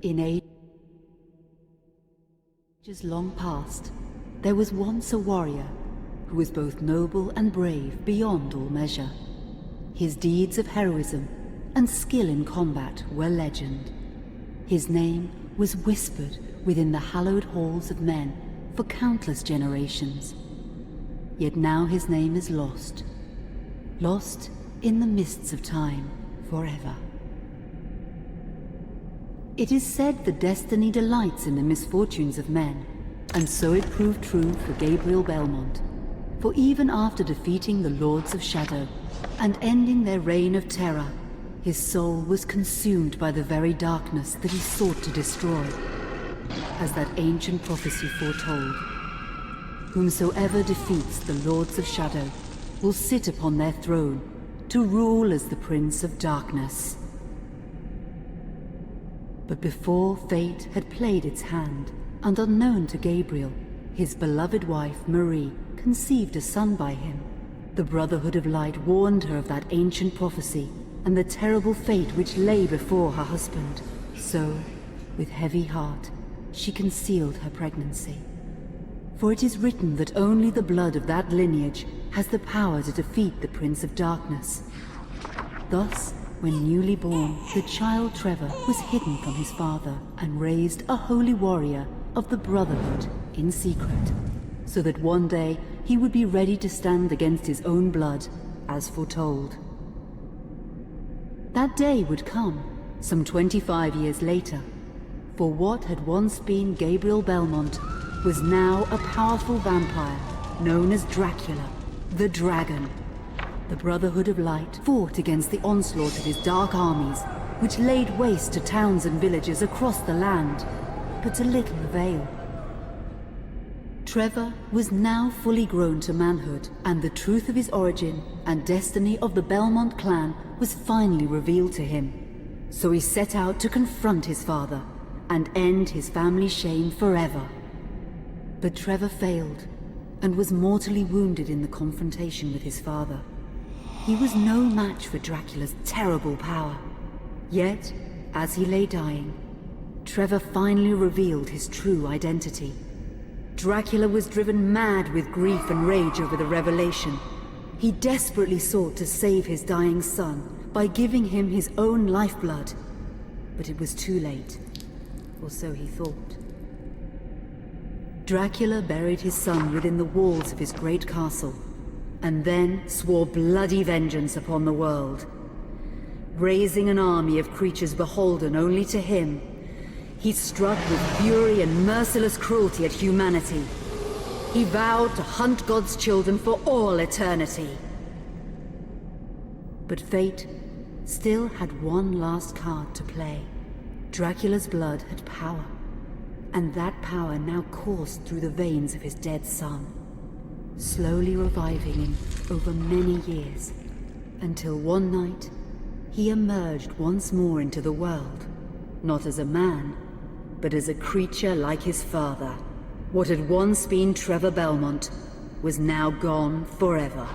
In ages long past, there was once a warrior who was both noble and brave beyond all measure. His deeds of heroism and skill in combat were legend. His name was whispered within the hallowed halls of men for countless generations. Yet now his name is lost. Lost in the mists of time forever. It is said that destiny delights in the misfortunes of men, and so it proved true for Gabriel Belmont. For even after defeating the Lords of Shadow and ending their reign of terror, his soul was consumed by the very darkness that he sought to destroy, as that ancient prophecy foretold. Whomsoever defeats the Lords of Shadow will sit upon their throne to rule as the Prince of Darkness. But before fate had played its hand, and unknown to Gabriel, his beloved wife Marie conceived a son by him. The Brotherhood of Light warned her of that ancient prophecy and the terrible fate which lay before her husband. So, with heavy heart, she concealed her pregnancy. For it is written that only the blood of that lineage has the power to defeat the Prince of Darkness. Thus, when newly born, the child Trevor was hidden from his father and raised a holy warrior of the Brotherhood in secret, so that one day he would be ready to stand against his own blood, as foretold. That day would come, some 25 years later, for what had once been Gabriel Belmont was now a powerful vampire known as Dracula, the Dragon. The Brotherhood of Light fought against the onslaught of his dark armies, which laid waste to towns and villages across the land, but to little avail. Trevor was now fully grown to manhood, and the truth of his origin and destiny of the Belmont clan was finally revealed to him. So he set out to confront his father and end his family's shame forever. But Trevor failed, and was mortally wounded in the confrontation with his father. He was no match for Dracula's terrible power. Yet, as he lay dying, Trevor finally revealed his true identity. Dracula was driven mad with grief and rage over the revelation. He desperately sought to save his dying son by giving him his own lifeblood. But it was too late, or so he thought. Dracula buried his son within the walls of his great castle, and then swore bloody vengeance upon the world. Raising an army of creatures beholden only to him, he struck with fury and merciless cruelty at humanity. He vowed to hunt God's children for all eternity. But fate still had one last card to play. Dracula's blood had power, and that power now coursed through the veins of his dead son, slowly reviving him over many years, until one night he emerged once more into the world, not as a man, but as a creature like his father. What had once been Trevor Belmont was now gone forever.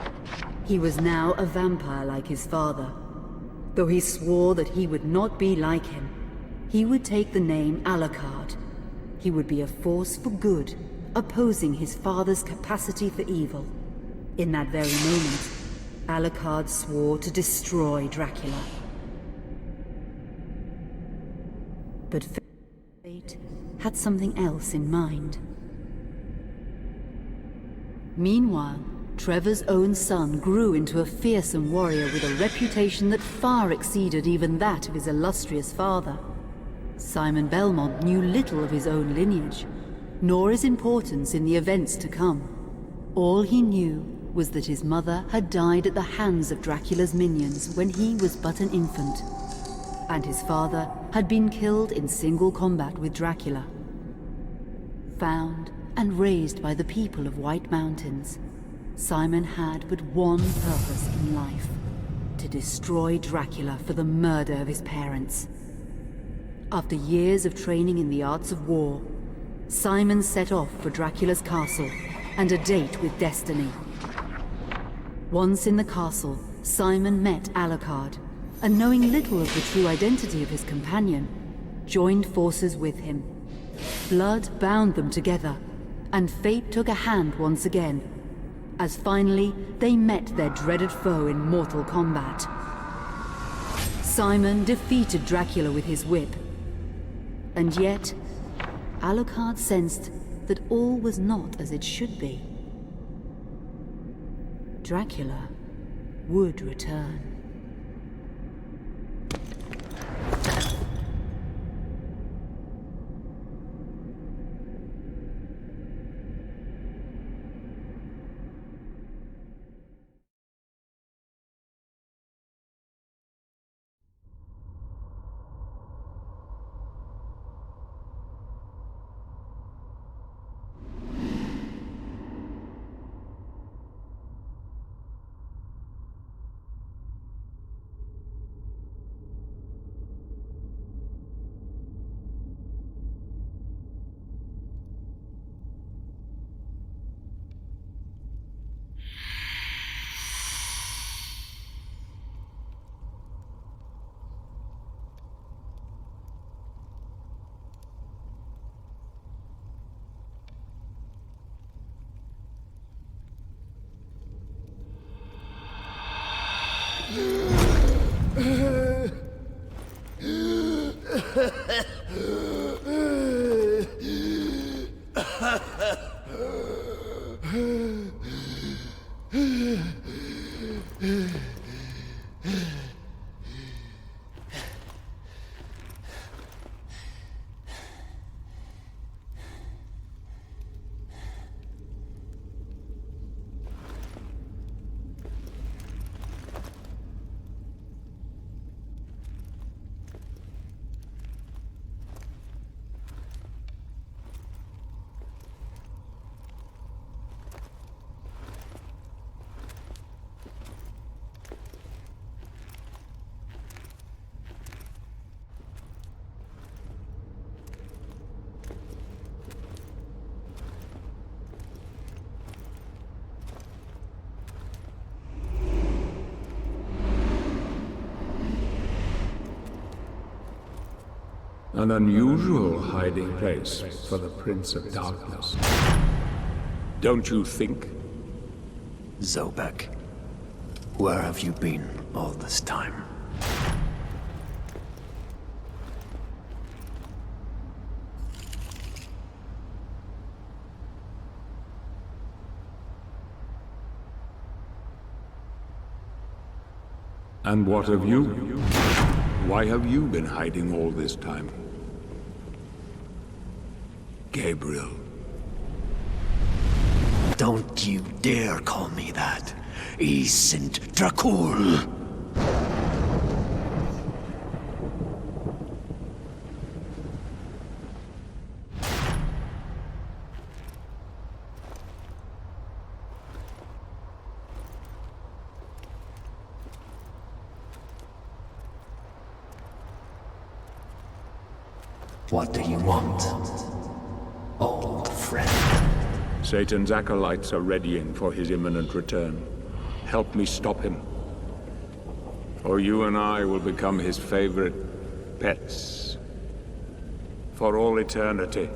He was now a vampire like his father. Though he swore that he would not be like him, he would take the name Alucard. He would be a force for good, opposing his father's capacity for evil. In that very moment, Alucard swore to destroy Dracula. But fate had something else in mind. Meanwhile, Trevor's own son grew into a fearsome warrior with a reputation that far exceeded even that of his illustrious father. Simon Belmont knew little of his own lineage, nor his importance in the events to come. All he knew was that his mother had died at the hands of Dracula's minions when he was but an infant, and his father had been killed in single combat with Dracula. Found and raised by the people of White Mountains, Simon had but one purpose in life: to destroy Dracula for the murder of his parents. After years of training in the arts of war, Simon set off for Dracula's castle and a date with destiny. Once in the castle, Simon met Alucard, and knowing little of the true identity of his companion, joined forces with him. Blood bound them together, and fate took a hand once again, as finally they met their dreaded foe in mortal combat. Simon defeated Dracula with his whip, and yet Alucard sensed that all was not as it should be. Dracula would return. An unusual hiding place for the Prince of Darkness. Don't you think? Zobek, where have you been all this time? And what of you? Why have you been hiding all this time? Gabriel. Don't you dare call me that. I sind Dracul. What do you want, old friend? Satan's acolytes are readying for his imminent return. Help me stop him, or you and I will become his favorite pets for all eternity.